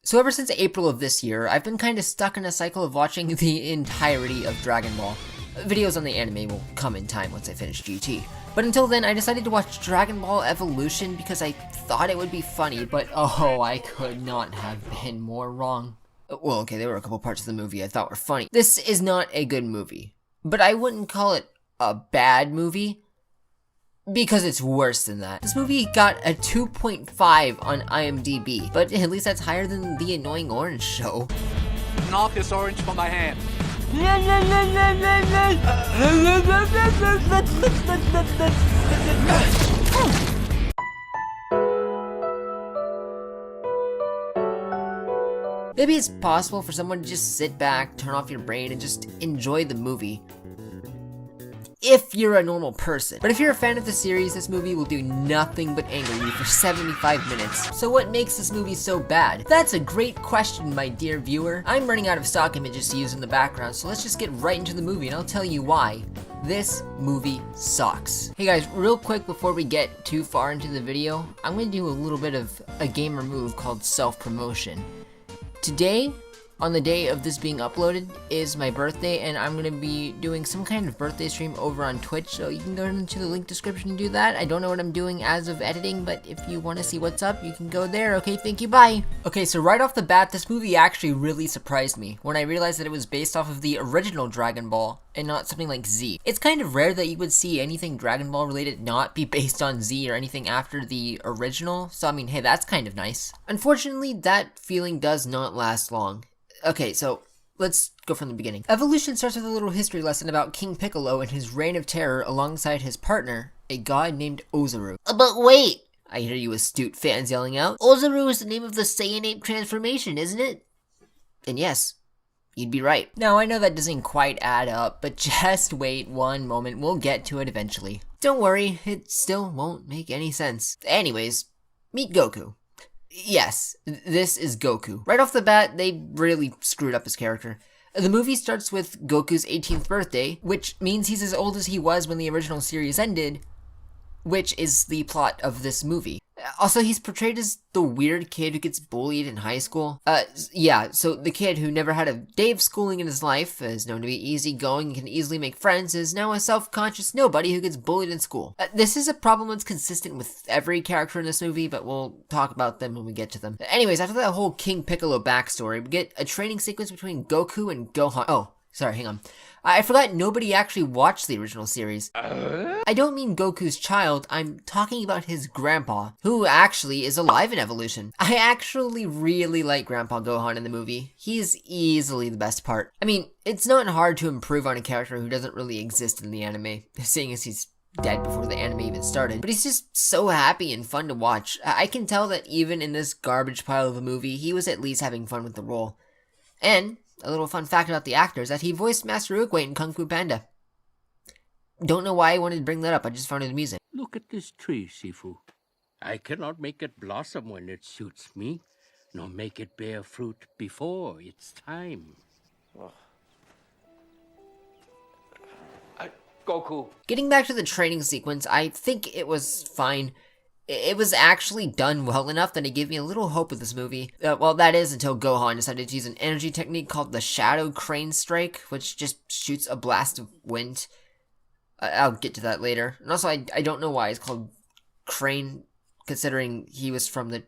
So ever since April of this year, I've been kinda stuck in a cycle of watching the entirety of Dragon Ball. Videos on the anime will come in time once I finish GT. But until then, I decided to watch Dragon Ball Evolution because I thought it would be funny, but oh, I could not have been more wrong. Well, okay, there were a couple parts of the movie I thought were funny. This is not a good movie, but I wouldn't call it a bad movie, because it's worse than that. This movie got a 2.5 on IMDb, but at least that's higher than The Annoying Orange Show. Knock this orange from my hand. Maybe it's possible for someone to just sit back, turn off your brain, and just enjoy the movie, if you're a normal person. But if you're a fan of the series, this movie will do nothing but anger you for 75 minutes. So what makes this movie so bad? That's a great question, my dear viewer. I'm running out of stock images to use in the background, so let's just get right into the movie and I'll tell you why. This movie sucks. Hey guys, real quick before we get too far into the video, I'm gonna do a little bit of a gamer move called self-promotion. Today, on the day of this being uploaded, is my birthday, and I'm gonna be doing some kind of birthday stream over on Twitch, so you can go into the link description and do that. I don't know what I'm doing as of editing, but if you want to see what's up, you can go there. Okay, thank you, bye! Okay, so right off the bat, this movie actually really surprised me when I realized that it was based off of the original Dragon Ball, and not something like Z. It's kind of rare that you would see anything Dragon Ball related not be based on Z or anything after the original, so I mean, hey, that's kind of nice. Unfortunately, that feeling does not last long. Okay, so let's go from the beginning. Evolution starts with a little history lesson about King Piccolo and his reign of terror alongside his partner, a god named Ozaru. But wait! I hear you astute fans yelling out. Ozaru is the name of the Saiyan Ape transformation, isn't it? And yes, you'd be right. Now, I know that doesn't quite add up, but just wait one moment, we'll get to it eventually. Don't worry, it still won't make any sense. Anyways, meet Goku. Yes, this is Goku. Right off the bat, they really screwed up his character. The movie starts with Goku's 18th birthday, which means he's as old as he was when the original series ended, which is the plot of this movie. Also, he's portrayed as the weird kid who gets bullied in high school. Yeah, so the kid who never had a day of schooling in his life, is known to be easygoing and can easily make friends, is now a self-conscious nobody who gets bullied in school. This is a problem that's consistent with every character in this movie, but we'll talk about them when we get to them. Anyways, after that whole King Piccolo backstory, we get a training sequence between Goku and Gohan. Oh, sorry, hang on. I forgot nobody actually watched the original series. I don't mean Goku's child, I'm talking about his grandpa, who actually is alive in Evolution. I actually really like Grandpa Gohan in the movie. He's easily the best part. I mean, it's not hard to improve on a character who doesn't really exist in the anime, seeing as he's dead before the anime even started. But he's just so happy and fun to watch. I can tell that even in this garbage pile of a movie, he was at least having fun with the role. And a little fun fact about the actor is that he voiced Master Oogway in Kung Fu Panda. Don't know why I wanted to bring that up, I just found it amusing. Look at this tree, Sifu. I cannot make it blossom when it suits me, nor make it bear fruit before its time. Goku. Getting back to the training sequence, I think it was fine. It was actually done well enough that it gave me a little hope with this movie. Well, that is until Gohan decided to use an energy technique called the Shadow Crane Strike, which just shoots a blast of wind. I'll get to that later. And also, I don't know why it's called Crane, considering he was from the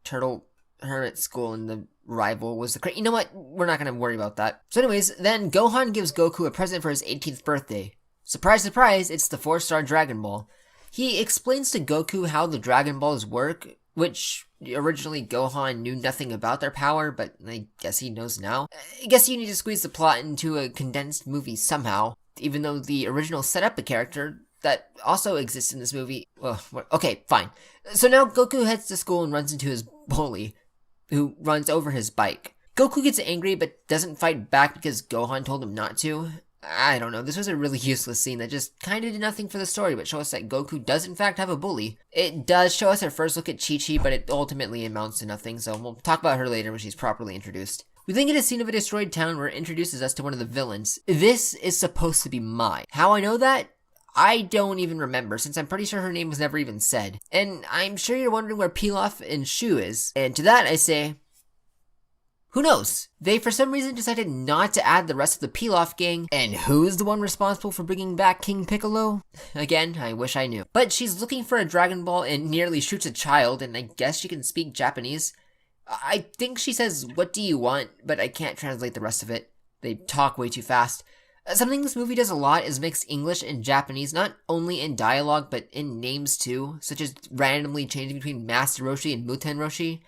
Turtle Hermit School and the rival was the Crane. You know what? We're not going to worry about that. So anyways, then Gohan gives Goku a present for his 18th birthday. Surprise, surprise, it's the 4-star Dragon Ball. He explains to Goku how the Dragon Balls work, which originally Gohan knew nothing about their power, but I guess he knows now. I guess you need to squeeze the plot into a condensed movie somehow, even though the original set up a character that also exists in this movie. Well, okay, fine. So now Goku heads to school and runs into his bully, who runs over his bike. Goku gets angry but doesn't fight back because Gohan told him not to. I don't know, this was a really useless scene that just kinda did nothing for the story, but show us that Goku does in fact have a bully. It does show us our first look at Chi-Chi, but it ultimately amounts to nothing, so we'll talk about her later when she's properly introduced. We then get a scene of a destroyed town where it introduces us to one of the villains. This is supposed to be Mai. How I know that? I don't even remember, since I'm pretty sure her name was never even said. And I'm sure you're wondering where Pilaf and Shu is, and to that I say, Who knows? They for some reason decided not to add the rest of the Pilaf gang, and who's the one responsible for bringing back King Piccolo? Again, I wish I knew. But she's looking for a Dragon Ball and nearly shoots a child, and I guess she can speak Japanese. I think she says, "What do you want?" but I can't translate the rest of it. They talk way too fast. Something this movie does a lot is mix English and Japanese, not only in dialogue, but in names too, such as randomly changing between Master Roshi and Muten Roshi,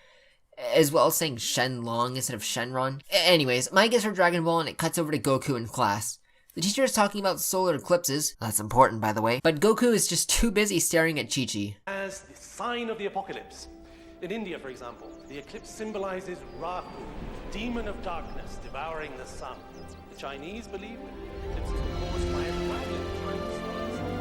as well as saying Shenlong instead of Shenron. Anyways, Mai gets her Dragon Ball and it cuts over to Goku in class. The teacher is talking about solar eclipses, that's important by the way, but Goku is just too busy staring at Chi-Chi. As the sign of the apocalypse. In India, for example, the eclipse symbolizes Rahu, demon of darkness devouring the sun. The Chinese believe the eclipse is caused by a dragon trying to swallow the sun.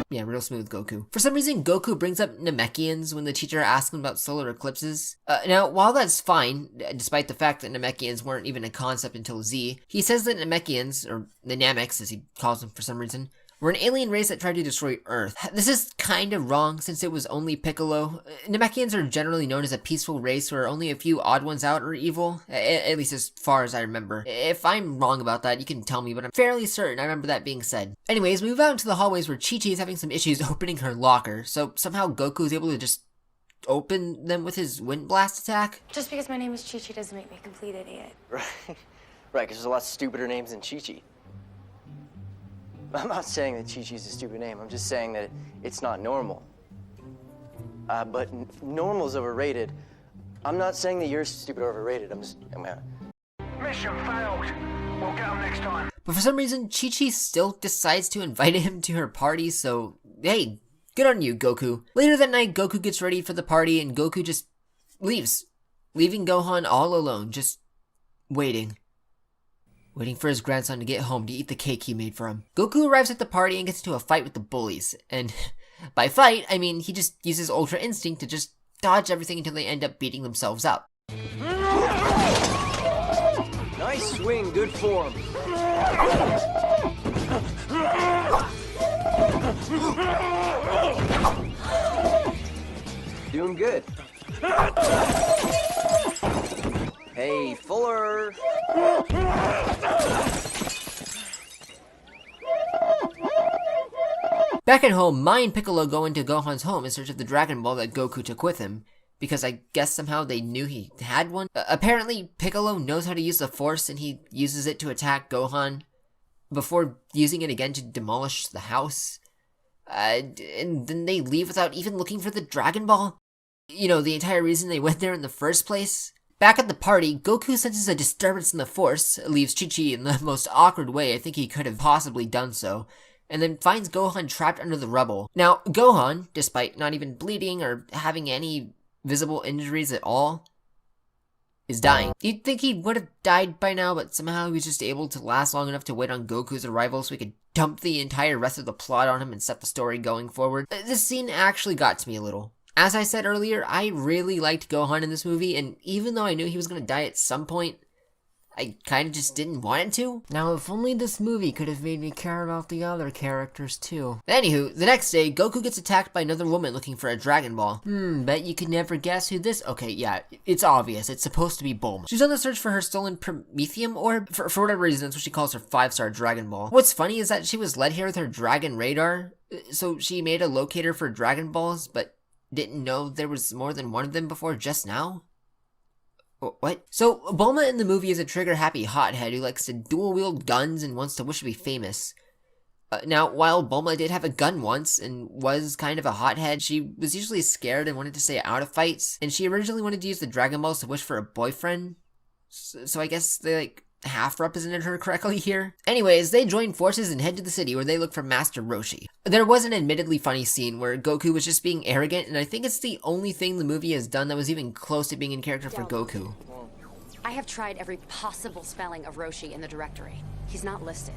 Yeah, real smooth Goku. For some reason, Goku brings up Namekians when the teacher asks him about solar eclipses. Now, while that's fine, despite the fact that Namekians weren't even a concept until Z, he says that Namekians, or the Nameks as he calls them for some reason, were an alien race that tried to destroy Earth. This is kind of wrong since it was only Piccolo. Namekians are generally known as a peaceful race where only a few odd ones out are evil, at least as far as I remember. If I'm wrong about that, you can tell me, but I'm fairly certain I remember that being said. Anyways, we move out into the hallways where Chi-Chi is having some issues opening her locker, so somehow Goku is able to just open them with his wind blast attack. Just because my name is Chi-Chi doesn't make me a complete idiot. Right, right, because there's a lot stupider names than Chi-Chi. I'm not saying that Chi-Chi's a stupid name. I'm just saying that it's not normal. But normal's overrated. I'm not saying that you're stupid or overrated. Mission failed. We'll get them next time. But for some reason, Chi-Chi still decides to invite him to her party, so hey, good on you, Goku. Later that night, Goku gets ready for the party and Goku just leaves, leaving Gohan all alone, just waiting for his grandson to get home to eat the cake he made for him. Goku arrives at the party and gets into a fight with the bullies. And by fight, I mean he just uses Ultra Instinct to just dodge everything until they end up beating themselves up. Nice swing, good form. Doing good. Hey, Fuller. Back at home, Mai and Piccolo go into Gohan's home in search of the Dragon Ball that Goku took with him, because I guess somehow they knew he had one. Apparently, Piccolo knows how to use the Force and he uses it to attack Gohan before using it again to demolish the house. And then they leave without even looking for the Dragon Ball. You know, the entire reason they went there in the first place. Back at the party, Goku senses a disturbance in the Force, leaves Chi-Chi in the most awkward way I think he could have possibly done so, and then finds Gohan trapped under the rubble. Now, Gohan, despite not even bleeding or having any visible injuries at all, is dying. You'd think he would have died by now, but somehow he was just able to last long enough to wait on Goku's arrival so he could dump the entire rest of the plot on him and set the story going forward. This scene actually got to me a little. As I said earlier, I really liked Gohan in this movie, and even though I knew he was gonna die at some point, I kinda just didn't want it to. Now, if only this movie could have made me care about the other characters too. Anywho, the next day, Goku gets attacked by another woman looking for a Dragon Ball. Bet you could never guess who this— okay, yeah, it's obvious. It's supposed to be Bulma. She's on the search for her stolen Prometheum Orb. For whatever reason, that's what she calls her 5-star Dragon Ball. What's funny is that she was led here with her Dragon Radar, so she made a locator for Dragon Balls, but didn't know there was more than one of them before just now? What? So, Bulma in the movie is a trigger-happy hothead who likes to dual-wield guns and wants to wish to be famous. Now, while Bulma did have a gun once and was kind of a hothead, she was usually scared and wanted to stay out of fights, and she originally wanted to use the Dragon Balls to wish for a boyfriend. So I guess they, half represented her correctly here. Anyways, they join forces and head to the city where they look for Master Roshi. There was an admittedly funny scene where Goku was just being arrogant, and I think it's the only thing the movie has done that was even close to being in character for Goku. I have tried every possible spelling of Roshi in the directory. He's not listed.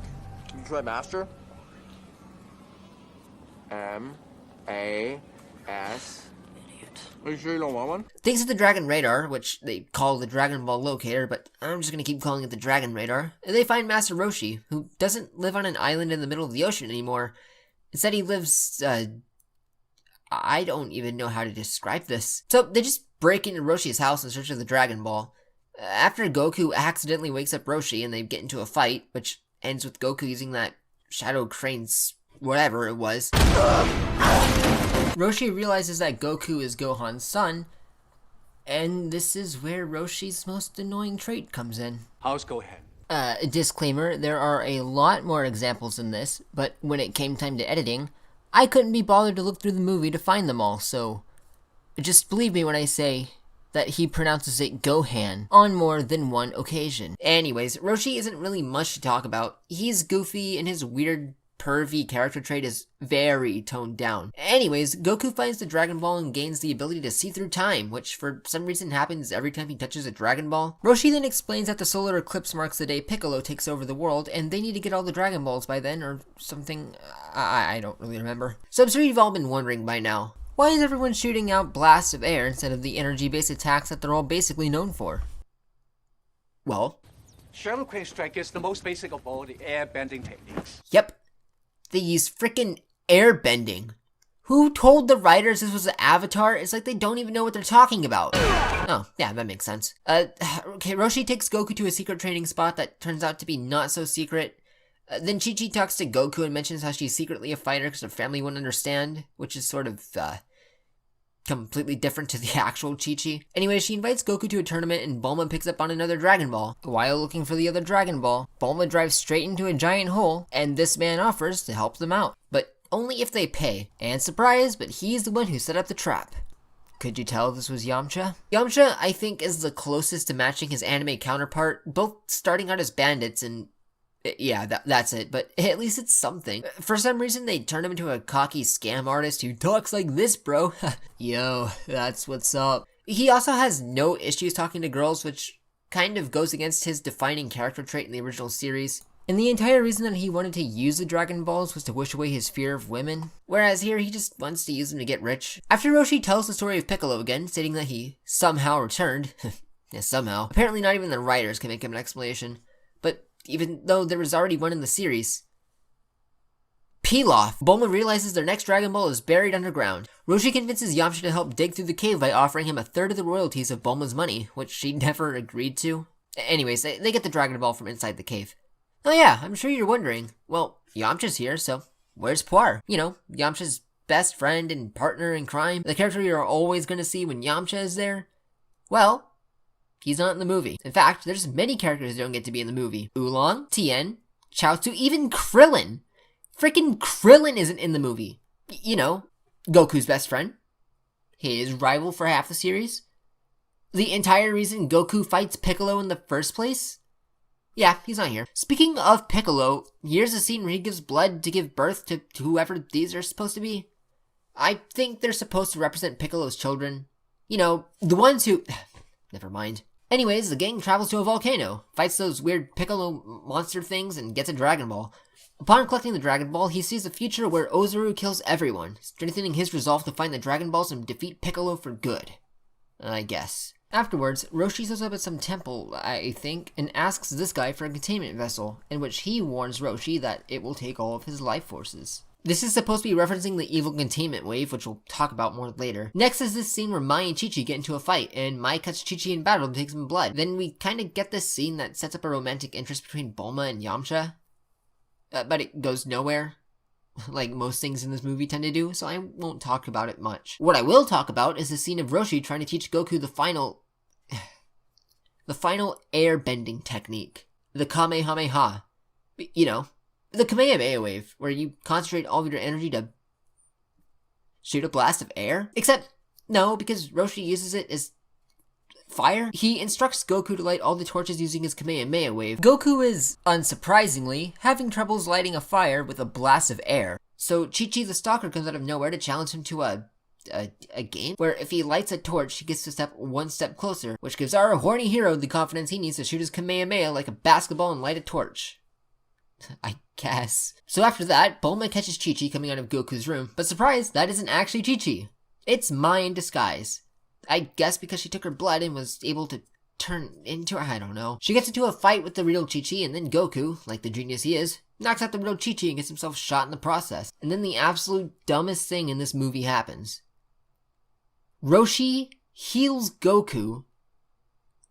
You try Master? M-A-S. Are you sure you don't want one? Thanks to the Dragon Radar, which they call the Dragon Ball Locator, but I'm just gonna keep calling it the Dragon Radar, they find Master Roshi, who doesn't live on an island in the middle of the ocean anymore. Instead, he lives, I don't even know how to describe this. So they just break into Roshi's house in search of the Dragon Ball. After Goku accidentally wakes up Roshi and they get into a fight, which ends with Goku using that Shadow Crane's whatever it was. Roshi realizes that Goku is Gohan's son, and this is where Roshi's most annoying trait comes in. How's Gohan? Disclaimer, there are a lot more examples in this, but when it came time to editing, I couldn't be bothered to look through the movie to find them all, so just believe me when I say that he pronounces it Gohan on more than one occasion. Anyways, Roshi isn't really much to talk about. He's goofy and his weird pervy character trait is very toned down. Anyways, Goku finds the Dragon Ball and gains the ability to see through time, which for some reason happens every time he touches a Dragon Ball. Roshi then explains that the solar eclipse marks the day Piccolo takes over the world, and they need to get all the Dragon Balls by then, or something. I don't really remember. So I'm sure you've all been wondering by now, why is everyone shooting out blasts of air instead of the energy-based attacks that they're all basically known for? Well, Shadow Crane Strike is the most basic of all the air bending techniques. yep. They use frickin' airbending. Who told the writers this was an Avatar? It's like they don't even know what they're talking about. Oh, yeah, that makes sense. Okay, Roshi takes Goku to a secret training spot that turns out to be not so secret. Then Chi-Chi talks to Goku and mentions how she's secretly a fighter because her family wouldn't understand, which is sort of, completely different to the actual Chi-Chi. Anyway, she invites Goku to a tournament and Bulma picks up on another Dragon Ball. While looking for the other Dragon Ball, Bulma drives straight into a giant hole, and this man offers to help them out. But only if they pay. And surprise, but he's the one who set up the trap. Could you tell this was Yamcha? Yamcha, I think, is the closest to matching his anime counterpart, both starting out as bandits and yeah, that's it, but at least it's something. For some reason, they turned him into a cocky scam artist who talks like this, bro. Yo, that's what's up. He also has no issues talking to girls, which kind of goes against his defining character trait in the original series. And the entire reason that he wanted to use the Dragon Balls was to wish away his fear of women, whereas here he just wants to use them to get rich. After Roshi tells the story of Piccolo again, stating that he somehow returned, yeah, somehow, apparently not even the writers can make him an explanation, but even though there was already one in the series. Pilaf. Bulma realizes their next Dragon Ball is buried underground. Roshi convinces Yamcha to help dig through the cave by offering him a third of the royalties of Bulma's money, which she never agreed to. Anyways, they get the Dragon Ball from inside the cave. Oh yeah, I'm sure you're wondering. Well, Yamcha's here, so where's Puar? You know, Yamcha's best friend and partner in crime. The character you're always gonna see when Yamcha is there. Well, he's not in the movie. In fact, there's many characters that don't get to be in the movie. Oolong, Tien, Chaozu, even Krillin. Frickin' Krillin isn't in the movie. You know, Goku's best friend. His rival for half the series. The entire reason Goku fights Piccolo in the first place. Yeah, he's not here. Speaking of Piccolo, here's a scene where he gives blood to give birth to whoever these are supposed to be. I think they're supposed to represent Piccolo's children. You know, the ones who... Never mind. Anyways, the gang travels to a volcano, fights those weird Piccolo monster things, and gets a Dragon Ball. Upon collecting the Dragon Ball, he sees a future where Ozaru kills everyone, strengthening his resolve to find the Dragon Balls and defeat Piccolo for good. I guess. Afterwards, Roshi shows up at some temple, I think, and asks this guy for a containment vessel, in which he warns Roshi that it will take all of his life forces. This is supposed to be referencing the evil containment wave, which we'll talk about more later. Next is this scene where Mai and Chi-Chi get into a fight, and Mai cuts Chi-Chi in battle and takes some blood. Then we kind of get this scene that sets up a romantic interest between Bulma and Yamcha. But it goes nowhere, like most things in this movie tend to do, so I won't talk about it much. What I will talk about is the scene of Roshi trying to teach Goku the final airbending technique. The Kamehameha. You know, the Kamehameha wave, where you concentrate all of your energy to shoot a blast of air. Except, no, because Roshi uses it as fire. He instructs Goku to light all the torches using his Kamehameha wave. Goku is, unsurprisingly, having troubles lighting a fire with a blast of air. So Chi-Chi the Stalker comes out of nowhere to challenge him to a game where if he lights a torch, he gets to step one step closer, which gives our horny hero the confidence he needs to shoot his Kamehameha like a basketball and light a torch. I guess. So after that, Bulma catches Chi-Chi coming out of Goku's room, but surprise, that isn't actually Chi-Chi. It's Mai in disguise. I guess because she took her blood and was able to turn into her, I don't know. She gets into a fight with the real Chi-Chi, and then Goku, like the genius he is, knocks out the widow Chi-Chi and gets himself shot in the process. And then the absolute dumbest thing in this movie happens. Roshi heals Goku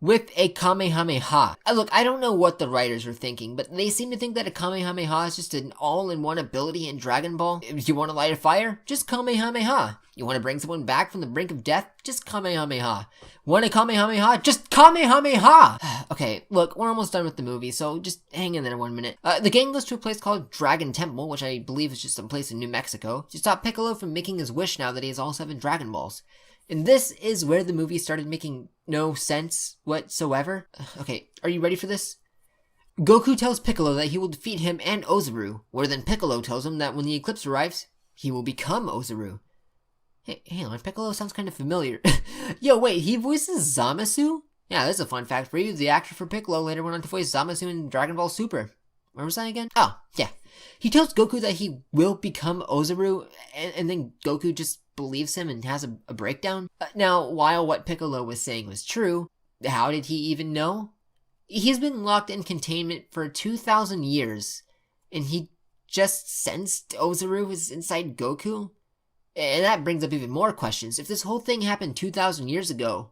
with a Kamehameha. Look, I don't know what the writers were thinking, but they seem to think that a Kamehameha is just an all-in-one ability in Dragon Ball. If you want to light a fire, just Kamehameha. You want to bring someone back from the brink of death, just Kamehameha. Want a Kamehameha? Just Kamehameha! Okay, look, we're almost done with the movie, so just hang in there 1 minute. The gang goes to a place called Dragon Temple, which I believe is just some place in New Mexico, to stop Piccolo from making his wish now that he has all 7 Dragon Balls. And this is where the movie started making no sense whatsoever. Okay, are you ready for this? Goku tells Piccolo that he will defeat him and Ozaru, where then Piccolo tells him that when the eclipse arrives, he will become Ozaru. Hey, hang on, Piccolo sounds kind of familiar. Yo, wait, he voices Zamasu? Yeah, that's a fun fact for you. The actor for Piccolo later went on to voice Zamasu in Dragon Ball Super. Where was I again? Oh, yeah. He tells Goku that he will become Ozaru, and then Goku just believes him and has a breakdown. Now, while what Piccolo was saying was true, how did he even know? He's been locked in containment for 2,000 years, and he just sensed Ozaru was inside Goku? And that brings up even more questions. If this whole thing happened 2,000 years ago,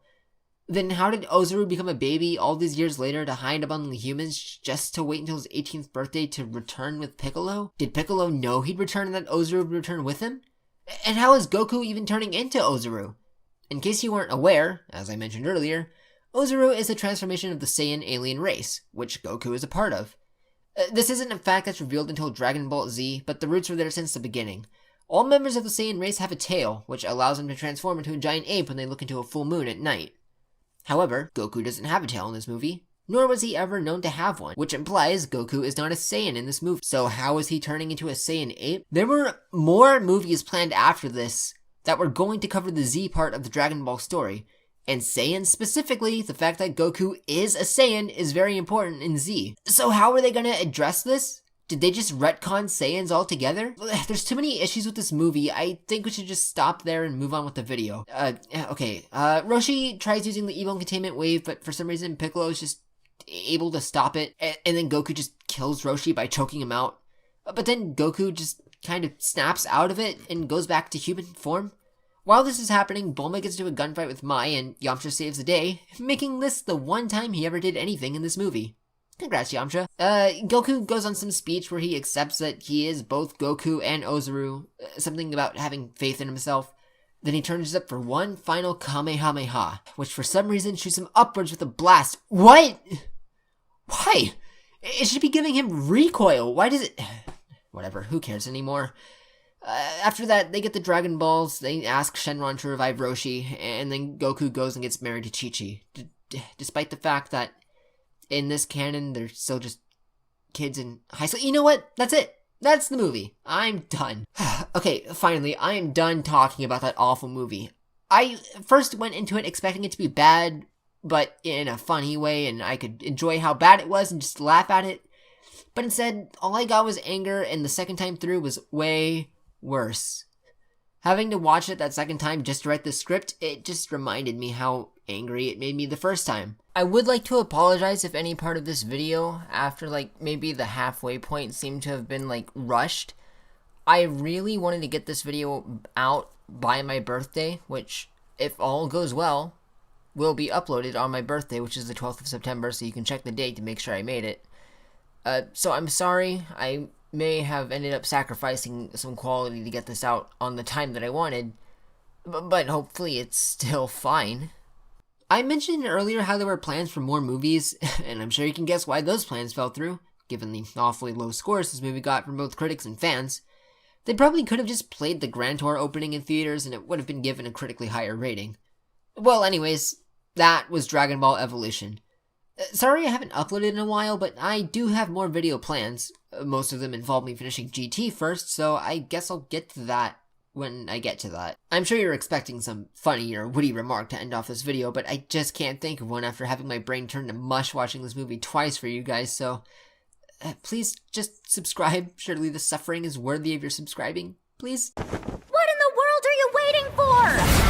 then how did Ozaru become a baby all these years later to hide among the humans just to wait until his 18th birthday to return with Piccolo? Did Piccolo know he'd return and that Ozaru would return with him? And how is Goku even turning into Ozaru? In case you weren't aware, as I mentioned earlier, Ozaru is a transformation of the Saiyan alien race, which Goku is a part of. This isn't a fact that's revealed until Dragon Ball Z, but the roots were there since the beginning. All members of the Saiyan race have a tail, which allows them to transform into a giant ape when they look into a full moon at night. However, Goku doesn't have a tail in this movie, nor was he ever known to have one, which implies Goku is not a Saiyan in this movie. So how is he turning into a Saiyan ape? There were more movies planned after this that were going to cover the Z part of the Dragon Ball story, and Saiyan specifically, the fact that Goku is a Saiyan is very important in Z. So how are they going to address this? Did they just retcon Saiyans altogether? There's too many issues with this movie. I think we should just stop there and move on with the video. Roshi tries using the evil containment wave, but for some reason Piccolo is just able to stop it, and then Goku just kills Roshi by choking him out. But then Goku just kind of snaps out of it and goes back to human form. While this is happening, Bulma gets into a gunfight with Mai, and Yamcha saves the day, making this the one time he ever did anything in this movie. Congrats, Yamcha. Goku goes on some speech where he accepts that he is both Goku and Ozaru, something about having faith in himself. Then he turns up for one final Kamehameha, which for some reason shoots him upwards with a blast. What? Why? It should be giving him recoil. Why does it... Whatever, who cares anymore? After that, they get the Dragon Balls, they ask Shenron to revive Roshi, and then Goku goes and gets married to Chi-Chi. Despite the fact that in this canon, they're still just kids in high school. You know what? That's it. That's the movie. I'm done. Okay, finally, I am done talking about that awful movie. I first went into it expecting it to be bad, but in a funny way, and I could enjoy how bad it was and just laugh at it. But instead, all I got was anger, and the second time through was way worse. Having to watch it that second time just to write the script, it just reminded me how angry it made me the first time. I would like to apologize if any part of this video, after maybe the halfway point, seemed to have been rushed. I really wanted to get this video out by my birthday, which, if all goes well, will be uploaded on my birthday, which is the 12th of September, so you can check the date to make sure I made it. So I'm sorry, I may have ended up sacrificing some quality to get this out on the time that I wanted, but hopefully it's still fine. I mentioned earlier how there were plans for more movies, and I'm sure you can guess why those plans fell through, given the awfully low scores this movie got from both critics and fans. They probably could have just played the Grand Tour opening in theaters and it would have been given a critically higher rating. Well, anyways, that was Dragon Ball Evolution. Sorry I haven't uploaded in a while, but I do have more video plans. Most of them involve me finishing GT first, so I guess I'll get to that when I get to that. I'm sure you're expecting some funny or witty remark to end off this video, but I just can't think of one after having my brain turn to mush watching this movie twice for you guys, so please just subscribe. Surely the suffering is worthy of your subscribing. Please? What in the world are you waiting for?